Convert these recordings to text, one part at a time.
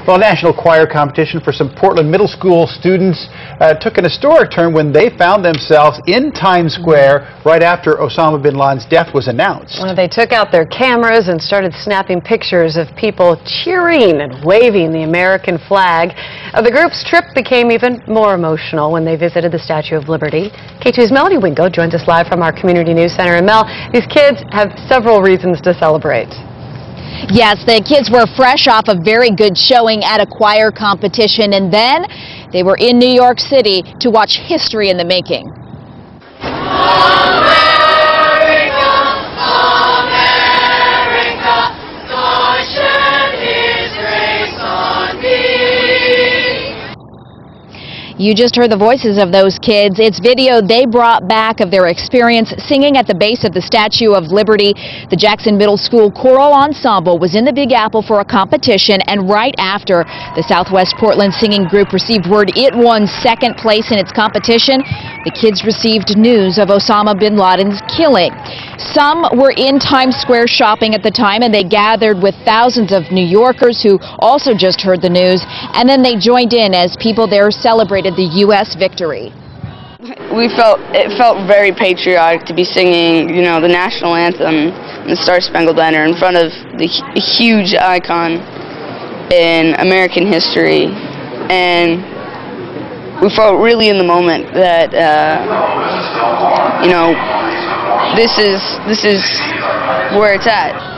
Well, a national choir competition for some Portland middle school students took an historic turn when they found themselves in Times Square right after Osama Bin Laden's death was announced. Well, they took out their cameras and started snapping pictures of people cheering and waving the American flag. The group's trip became even more emotional when they visited the Statue of Liberty. K2's Melanie Wingo joins us live from our Community News Center. And Mel, these kids have several reasons to celebrate. Yes, the kids were fresh off a very good showing at a choir competition, and then they were in New York City to watch history in the making. You just heard the voices of those kids. It's video they brought back of their experience singing at the base of the Statue of Liberty. The Jackson Middle School Choral Ensemble was in the Big Apple for a competition, and right after, the Southwest Portland singing group received word it won second place in its competition, the kids received news of Osama Bin Laden's killing. Some were in Times Square shopping at the time, and they gathered with thousands of New Yorkers who also just heard the news, and then they joined in as people there celebrated the U.S. victory. It felt very patriotic to be singing, the national anthem and the Star-Spangled Banner in front of the huge icon in American history, and we felt really in the moment that this is where it's at.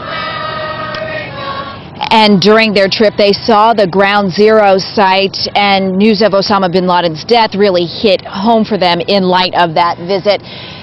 And during their trip, they saw the Ground Zero site, and news of Osama Bin Laden's death really hit home for them in light of that visit.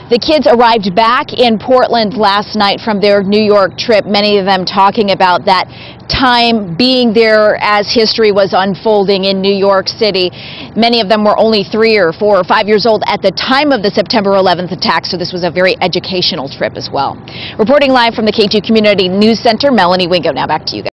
The kids arrived back in Portland last night from their New York trip, many of them talking about that time being there as history was unfolding in New York City. Many of them were only 3 or 4 or 5 years old at the time of the September 11th attack, so this was a very educational trip as well. Reporting live from the K2 Community News Center, Melanie Wingo. Now back to you guys.